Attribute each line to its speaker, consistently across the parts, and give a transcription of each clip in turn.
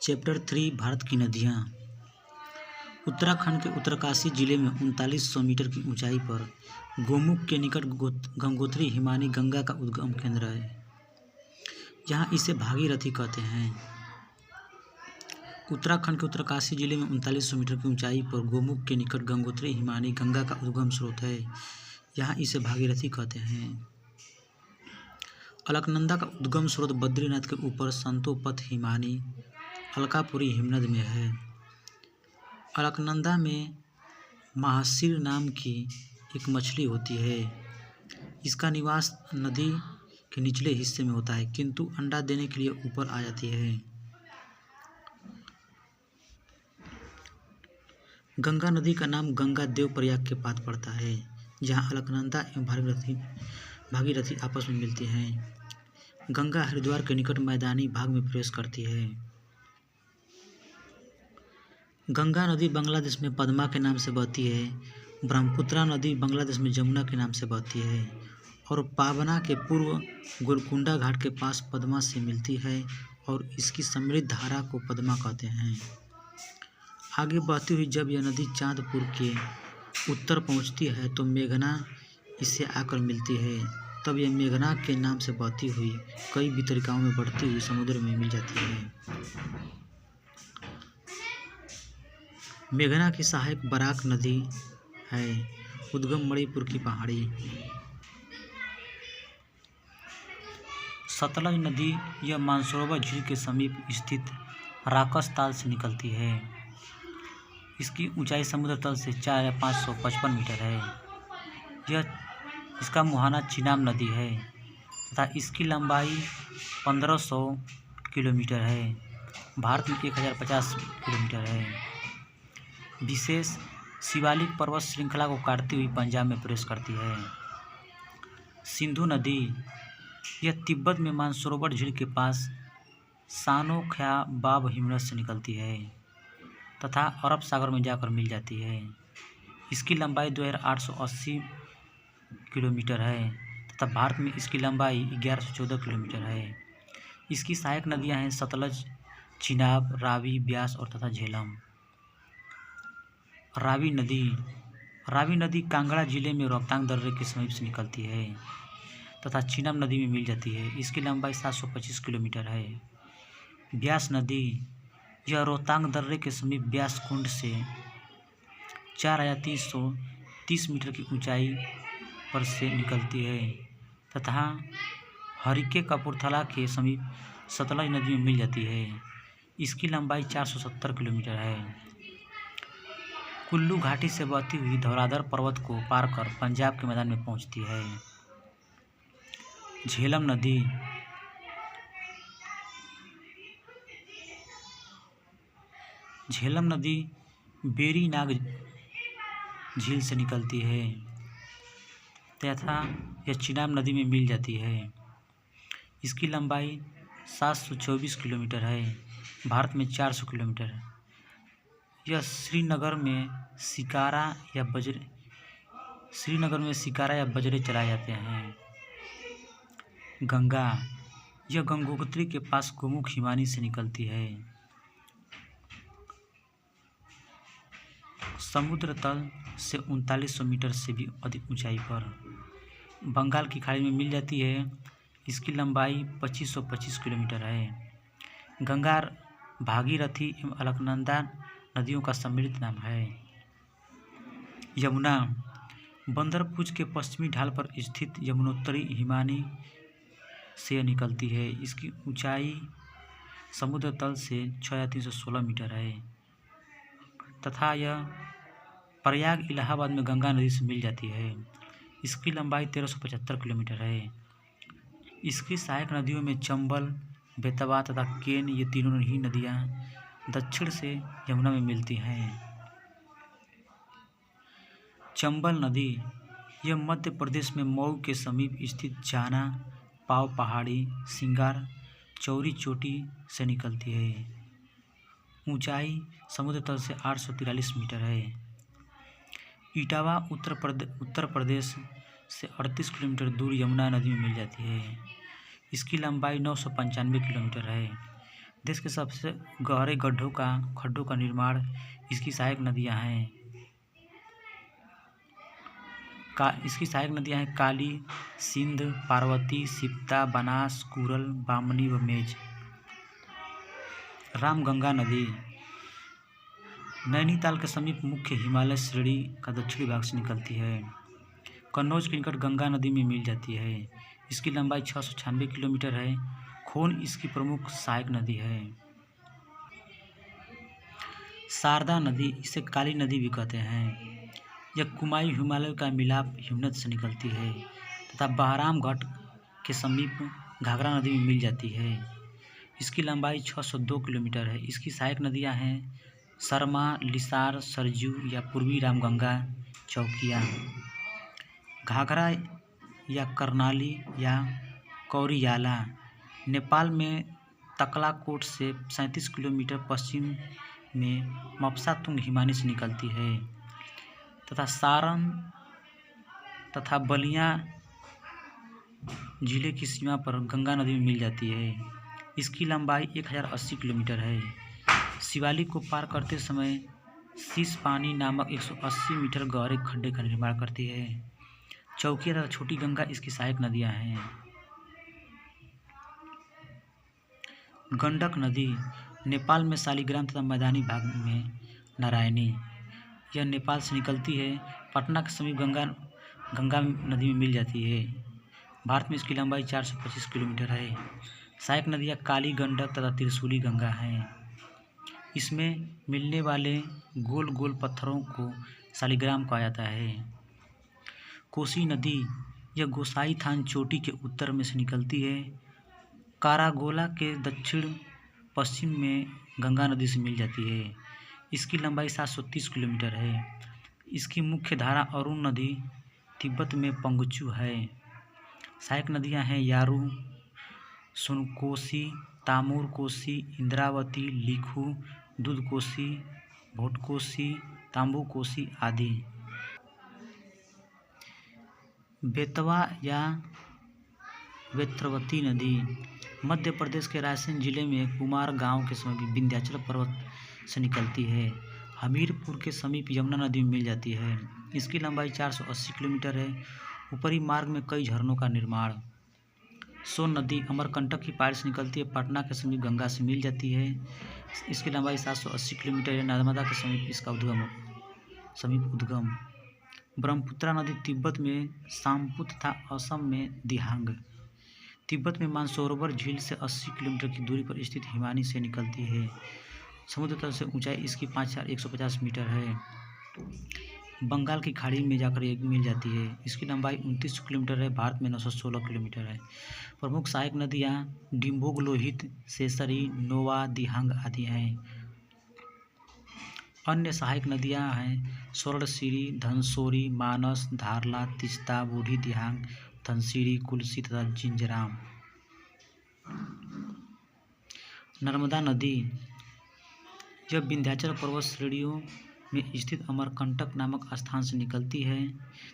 Speaker 1: Chapter 3 Bharat की नदियाँ। उत्तराखंड के उत्तरकाशी जिले में 3900 मीटर की ऊंचाई पर गोमुख के निकट गंगोत्री हिमानी गंगा का उद्गम केंद्र है। यहाँ इसे भागीरथी कहते हैं। उत्तराखंड के उत्तरकाशी जिले में 3900 मीटर की ऊंचाई पर गोमुख के निकट गंगोत्री हिमानी गंगा का उद्गम स्रोत है। यहाँ इसे भागीरथी कहते हैं। अलकनंदा का उद्गम स्रोत बद्रीनाथ के ऊपर संतोपथ हिमानी अलकापुरी हिमनद में है। अलकनंदा में महासीर नाम की एक मछली होती है। इसका निवास नदी के निचले हिस्से में होता है, किंतु अंडा देने के लिए ऊपर आ जाती है। गंगा नदी का नाम गंगा देव प्रयाग के पास पड़ता है, जहाँ अलकनंदा एवं भागीरथी आपस में मिलती हैं। गंगा हरिद्वार के निकट मैदानी भाग में प्रवेश करती है। गंगा नदी बांग्लादेश में पद्मा के नाम से बहती है। ब्रह्मपुत्रा नदी बांग्लादेश में जमुना के नाम से बहती है और पावना के पूर्व गोलकुंडा घाट के पास पद्मा से मिलती है और इसकी समृद्ध धारा को पद्मा कहते हैं। आगे बहती हुई जब यह नदी चांदपुर के उत्तर पहुंचती है तो मेघना इससे आकर मिलती है। तब यह मेघना के नाम से बहती हुई कई वितरिकाओं में बढ़ती हुई समुद्र में मिल जाती है। मेघना की सहायक बराक नदी है। उद्गम मणिपुर की पहाड़ी। सतलज नदी यह मानसरोवर झील के समीप स्थित राकस ताल से निकलती है। इसकी ऊंचाई समुद्र तल से 4555 मीटर है। इसका मुहाना चिनाब नदी है तथा इसकी लंबाई 1500 किलोमीटर है। भारत में 1050 किलोमीटर है। विशेष शिवालिक पर्वत श्रृंखला को काटती हुई पंजाब में प्रवेश करती है। सिंधु नदी यह तिब्बत में मानसरोवर झील के पास सानो ख्या बाब हिमनद से निकलती है तथा अरब सागर में जाकर मिल जाती है। इसकी लंबाई 2880 किलोमीटर है तथा भारत में इसकी लंबाई 1114 किलोमीटर है। इसकी सहायक नदियां हैं सतलज, चिनाब, रावी, ब्यास और तथा झेलम। रावी नदी कांगड़ा जिले में रोहतांग दर्रे के समीप से निकलती है तथा चिनाब नदी में मिल जाती है। इसकी लंबाई 725 किलोमीटर है। ब्यास नदी यह रोहतांग दर्रे के समीप ब्यास कुंड से 4330 मीटर की ऊंचाई पर से निकलती है तथा हरिके कपूरथला के समीप सतलज नदी में मिल जाती है। इसकी लंबाई 470 किलोमीटर है। कुल्लू घाटी से बहती हुई धौलाधर पर्वत को पार कर पंजाब के मैदान में पहुंचती है। झेलम नदी बेरी नाग झील से निकलती है तथा यह चिनाब नदी में मिल जाती है। इसकी लंबाई 724 किलोमीटर है। भारत में 400 किलोमीटर है। यह श्रीनगर में शिकारा या बजरे चलाए जाते हैं। गंगा यह गंगोत्री के पास गोमुख हिमानी से निकलती है। समुद्र तल से 3900 मीटर से भी अधिक ऊंचाई पर बंगाल की खाड़ी में मिल जाती है। इसकी लंबाई 2525 किलोमीटर है। गंगा भागीरथी एवं अलकनंदा नदियों का सम्मिलित नाम है। यमुना बंदरपूछ के पश्चिमी ढाल पर स्थित यमुनोत्तरी हिमानी से निकलती है। इसकी ऊंचाई समुद्र तल से 6316 मीटर है तथा यह प्रयाग इलाहाबाद में गंगा नदी से मिल जाती है। इसकी लंबाई 1375 किलोमीटर है। इसकी सहायक नदियों में चंबल, बेतवा तथा केन ये तीनों ही नदियाँ दक्षिण से यमुना में मिलती हैं। चंबल नदी यह मध्य प्रदेश में मऊ के समीप स्थित जाना, पाव पहाड़ी, सिंगार, चौरी चोटी से निकलती है। ऊंचाई समुद्र तल से 843 मीटर है। इटावा उत्तर प्रदेश से 38 किलोमीटर दूर यमुना नदी में मिल जाती है। इसकी लंबाई 995 किलोमीटर है। देश के सबसे गहरे खड्डों का निर्माण इसकी सहायक नदियां हैं। इसकी सहायक नदियां हैं काली, सिंध, पार्वती, सिप्ता, बनास, कुरल, बामनी व मेज। रामगंगा नदी नैनीताल के समीप मुख्य हिमालय श्रेणी का दक्षिणी भाग से निकलती है। कन्नौज के निकट गंगा नदी में मिल जाती है। इसकी लंबाई 696 किलोमीटर है। खोन इसकी प्रमुख सहायक नदी है। शारदा नदी, इसे काली नदी भी कहते हैं, यह कुमायूं हिमालय का मिलाप हिमनद से निकलती है तथा बहराम घाट के समीप घाघरा नदी में मिल जाती है। इसकी लंबाई 602 किलोमीटर है। इसकी सहायक नदियां हैं सरमा, लिसार, सरजू या पूर्वी रामगंगा, चौकिया। घाघरा या करनाली या कौरियाला नेपाल में तकलाकोट से 37 किलोमीटर पश्चिम में मप्सातुंग हिमानी से निकलती है तथा सारण तथा बलिया जिले की सीमा पर गंगा नदी में मिल जाती है। इसकी लंबाई 1080 किलोमीटर है। शिवालिक को पार करते समय शीश पानी नामक 180 मीटर गहरे खड्डे का निर्माण करती है। चौकिया तथा छोटी गंगा इसकी सहायक नदियां हैं। गंडक नदी नेपाल में शालिग्राम तथा मैदानी भाग में नारायणी, यह नेपाल से निकलती है। पटना के समीप गंगा नदी में मिल जाती है। भारत में इसकी लंबाई 425 किलोमीटर है। सहायक नदियाँ काली गंडक तथा त्रिशूली गंगा हैं। इसमें मिलने वाले गोल गोल पत्थरों को शालिग्राम कहा जाता है। कोसी नदी, यह गोसाई थान चोटी के उत्तर में से निकलती है। कारागोला के दक्षिण पश्चिम में गंगा नदी से मिल जाती है। इसकी लंबाई 730 किलोमीटर है। इसकी मुख्य धारा अरुण नदी तिब्बत में पंगचू है। सहायक नदियां हैं यारू, सुनकोसी, तामूर कोसी, इंद्रावती, लिखू, दूधकोसी, भोटकोसी, तांबू कोसी आदि। बेतवा या वेत्रवती नदी मध्य प्रदेश के रायसेन जिले में कुमार गांव के समीप विंध्याचल पर्वत से निकलती है। हमीरपुर के समीप यमुना नदी में मिल जाती है। इसकी लंबाई 480 किलोमीटर है। ऊपरी मार्ग में कई झरनों का निर्माण। सोन नदी अमरकंटक की पहाड़ी से निकलती है। पटना के समीप गंगा से मिल जाती है। इसकी लंबाई 780 किलोमीटर है। नर्मदा के समीप इसका उद्गम। ब्रह्मपुत्रा नदी तिब्बत में सामपू तथा असम में दिहांग। तिब्बत में मानसरोवर झील से 80 किलोमीटर की दूरी पर स्थित हिमानी से निकलती है। समुद्र तल से ऊंचाई इसकी 5150 मीटर है। बंगाल की खाड़ी में जाकर एक मिल जाती है। इसकी लंबाई 29 किलोमीटर है। भारत में 916 किलोमीटर है। प्रमुख सहायक नदियाँ डिम्बोग, लोहित, सेसरी, नोवा, दिहांग आदि हैं। अन्य सहायक नदियाँ हैं स्वर्णशिरी, धनसोरी, मानस, धारला, तिस्ता, बूढ़ी दिहांग, धनसिरी, कुलसी तथा जिंजराम। नर्मदा नदी, यह विंध्याचल पर्वत श्रेणियों में स्थित अमरकंटक नामक स्थान से निकलती है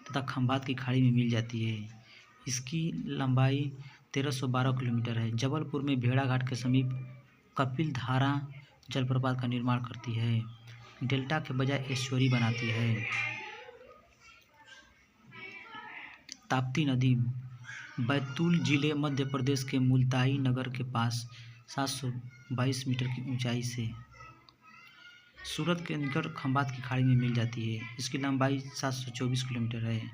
Speaker 1: तथा खंभात की खाड़ी में मिल जाती है। इसकी लंबाई 1312 किलोमीटर है। जबलपुर में भेड़ा घाट के समीप कपिल धारा जलप्रपात का निर्माण करती है। डेल्टा के बजाय एस्चुरी बनाती है। ताप्ती नदी बैतूल जिले मध्य प्रदेश के मुल्ताई नगर के पास 722 मीटर की ऊंचाई से सूरत के निकट खंभात की खाड़ी में मिल जाती है। इसकी लंबाई 724 किलोमीटर है।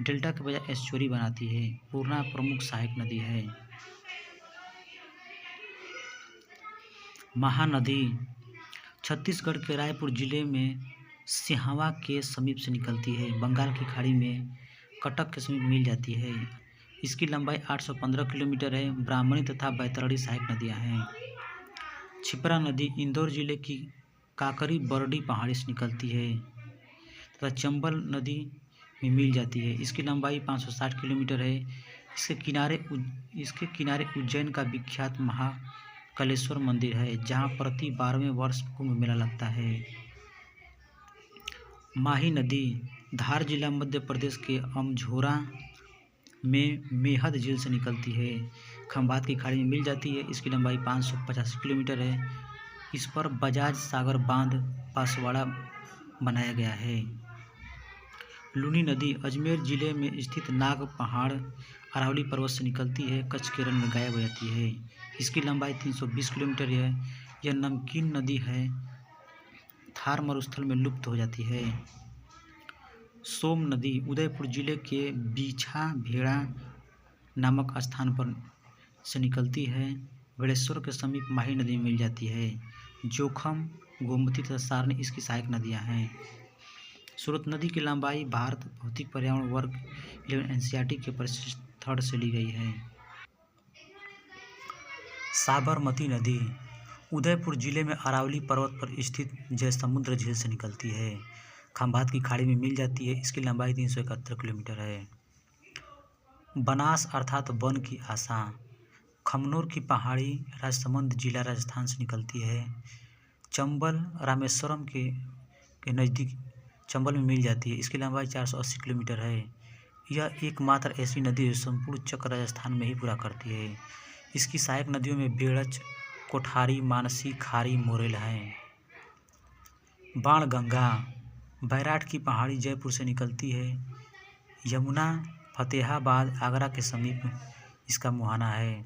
Speaker 1: डेल्टा के बजाय एस्चुरी बनाती है। पूर्णा प्रमुख सहायक नदी है। महानदी छत्तीसगढ़ के रायपुर जिले में सिहावा के समीप से निकलती है। बंगाल की खाड़ी में कटक के समीप मिल जाती है। इसकी लंबाई 815 किलोमीटर है। ब्राह्मणी तथा बैतरणी सहायक नदियाँ हैं। छिपरा नदी इंदौर जिले की काकरी बरडी पहाड़ी से निकलती है तथा चंबल नदी में मिल जाती है। इसकी लंबाई 560 किलोमीटर है। इसके किनारे उज्जैन का विख्यात महाकालेश्वर मंदिर है, जहाँ प्रति 12वें वर्ष कुंभ मेला लगता है। माही नदी धार जिला मध्य प्रदेश के अमझोरा में मेहद झील से निकलती है। खंभात की खाड़ी में मिल जाती है। इसकी लंबाई 585 किलोमीटर है। इस पर बजाज सागर बांध बांसवाड़ा बनाया गया है। लूनी नदी अजमेर जिले में स्थित नाग पहाड़ अरावली पर्वत से निकलती है, कच्छ केरल में गायब हो जाती है। इसकी लंबाई 320 किलोमीटर है। यह नमकीन नदी है, थार मरुस्थल में लुप्त हो जाती है। सोम नदी उदयपुर जिले के बीछा भेड़ा नामक स्थान पर से निकलती है। बेड़ेश्वर के समीप माही नदी में मिल जाती है। जोखम, गोमती तथा सारनी इसकी सहायक नदियां हैं। स्रोत नदी की लंबाई भारत भौतिक पर्यावरण वर्ग 11 एनसीईआरटी के परिशिष्ट थर्ड से ली गई है। साबरमती नदी उदयपुर जिले में अरावली पर्वत पर स्थित जयसमुद्र झील से निकलती है। खंभात की खाड़ी में मिल जाती है। इसकी लंबाई 371 किलोमीटर है। बनास अर्थात वन की आशा खमनोर की पहाड़ी राजसमंद जिला राजस्थान से निकलती है। चंबल रामेश्वरम के नज़दीक चंबल में मिल जाती है। इसकी लंबाई 480 किलोमीटर है। यह एकमात्र ऐसी नदी है जो संपूर्ण चक्र राजस्थान में ही पूरा करती है। इसकी सहायक नदियों में बेड़च, कोठारी, मानसी, खारी, मोरेल हैं। बाणगंगा बैराठ की पहाड़ी जयपुर से निकलती है। यमुना फतेहाबाद आगरा के समीप इसका मुहाना है।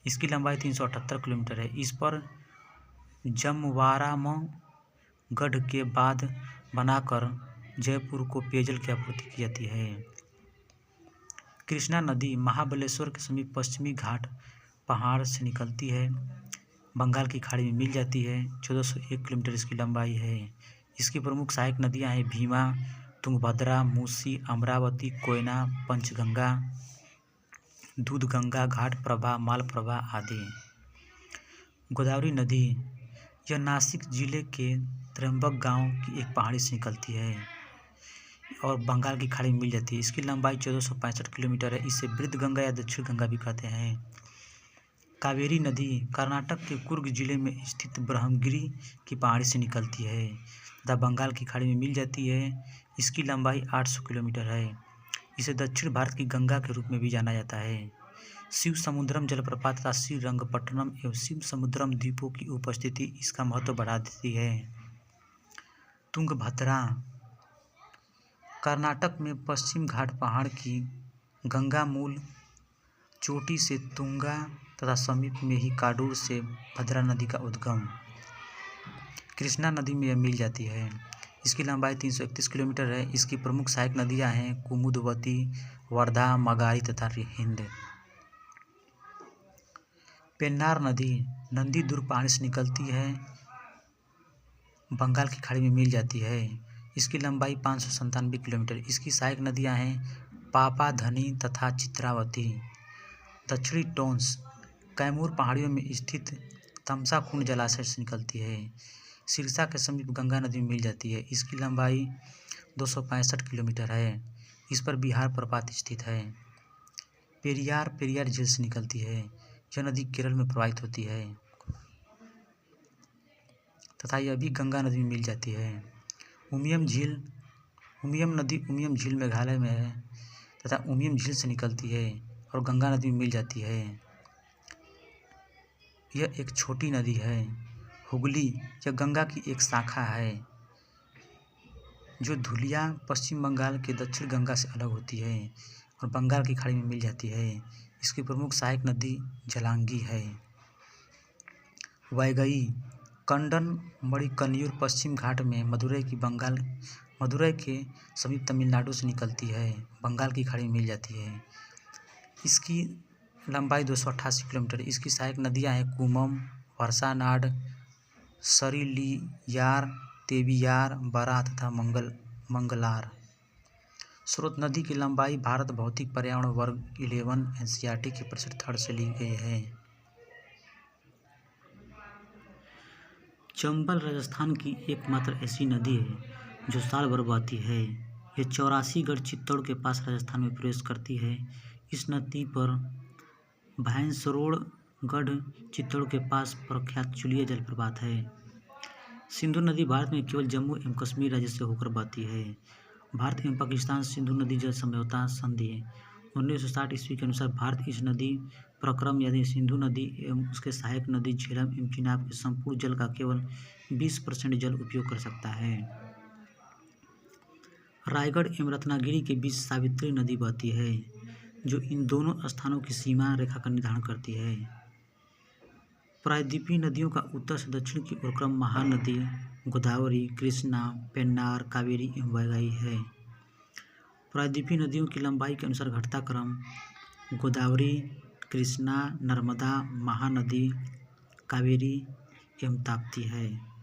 Speaker 1: इसकी लंबाई 378 किलोमीटर है। इस पर जमवाराम गढ़ के बाद बनाकर जयपुर को पेयजल की आपूर्ति की जाती है। कृष्णा नदी महाबलेश्वर के समीप पश्चिमी घाट पहाड़ से निकलती है। बंगाल की खाड़ी में मिल जाती है। 1401 किलोमीटर इसकी लंबाई है। इसकी प्रमुख सहायक नदियां हैं भीमा, तुंगभद्रा, मूसी, अमरावती, कोयना, पंचगंगा, दूधगंगा, घाटप्रभा, मालप्रभा आदि। गोदावरी नदी यह नासिक जिले के त्र्यंबक गांव की एक पहाड़ी से निकलती है और बंगाल की खाड़ी में मिल जाती है। इसकी लंबाई 1465 किलोमीटर है। इसे वृद्धगंगा या दक्षिण गंगा भी कहते हैं। कावेरी नदी कर्नाटक के कुर्ग जिले में स्थित ब्रह्मगिरी की पहाड़ी से निकलती है तथा बंगाल की खाड़ी में मिल जाती है। इसकी लंबाई 800 किलोमीटर है। इसे दक्षिण भारत की गंगा के रूप में भी जाना जाता है। शिव समुद्रम जलप्रपात तथा श्रीरंगपट्टनम एवं शिव समुद्रम द्वीपों की उपस्थिति इसका महत्व बढ़ा देती है। तुंगभद्रा कर्नाटक में पश्चिम घाट पहाड़ की गंगा मूल चोटी से तुंगा तथा समीप में ही काडूर से भद्रा नदी का उद्गम कृष्णा नदी में यह मिल जाती है। इसकी लंबाई 331 किलोमीटर है। इसकी प्रमुख सहायक नदियां हैं कुमुदवती, वर्धा, मगारी तथा हिंद। पेन्नार नदी नंदीदुर्ग पहाड़ी से निकलती है। बंगाल की खाड़ी में मिल जाती है। इसकी लंबाई 597 किलोमीटर। इसकी सहायक नदियां हैं पापाधनी तथा चित्रावती। दक्षिणी टोंस कैमूर पहाड़ियों में स्थित तमसा कुंड जलाशय से निकलती है। सिरसा के समीप गंगा नदी में मिल जाती है। इसकी लंबाई 265 किलोमीटर है। इस पर बिहार प्रपात स्थित है। पेरियार झील से निकलती है। यह नदी केरल में प्रवाहित होती है तथा यह भी गंगा नदी में मिल जाती है। उमियम नदी उमियम झील मेघालय में है तथा उमियम झील से निकलती है और गंगा नदी में मिल जाती है। यह एक छोटी नदी है। हुगली यह गंगा की एक शाखा है जो धुलिया पश्चिम बंगाल के दक्षिण गंगा से अलग होती है और बंगाल की खाड़ी में मिल जाती है। इसकी प्रमुख सहायक नदी जलांगी है। वैगई कंडन मणिकन्यूर पश्चिम घाट में मदुरै के समीप तमिलनाडु से निकलती है। बंगाल की खाड़ी में मिल जाती है। इसकी लंबाई 288 किलोमीटर। इसकी सहायक नदियां हैं कुमम, वर्षानाड, सरिलियार, तेबियार, बरा तथा मंगलार। स्रोत नदी की लंबाई भारत भौतिक पर्यावरण वर्ग 11 एनसीईआरटी के परिशिष्ट थर्ड से ली गई है। चंबल राजस्थान की एकमात्र ऐसी नदी है जो साल भर बहती है। यह 84 गढ़ चित्तौड़ के पास राजस्थान में प्रवेश करती है। इस नदी पर भैंसरोड गढ़ चित्तौड़ के पास प्रख्यात चुलिया जलप्रपात है। सिंधु नदी भारत में केवल जम्मू एवं कश्मीर राज्य से होकर बहती है। भारत एवं पाकिस्तान सिंधु नदी जल समझौता संधि 1960 ईस्वी के अनुसार भारत इस नदी प्रक्रम यानी सिंधु नदी एवं उसके सहायक नदी झेलम एवं चिनाब के संपूर्ण जल का केवल 20% जल उपयोग कर सकता है। रायगढ़ एवं रत्नागिरी के बीच सावित्री नदी बहती है, जो इन दोनों स्थानों की सीमा रेखा का निर्धारण करती है। प्रायद्वीपीय नदियों का उत्तर से दक्षिण की ओर क्रम महानदी गोदावरी, कृष्णा, पेन्नार, कावेरी एवं वैगाई है। प्रायद्वीपीय नदियों की लंबाई के अनुसार घटता क्रम गोदावरी, कृष्णा, नर्मदा, महानदी, कावेरी एवं ताप्ती है।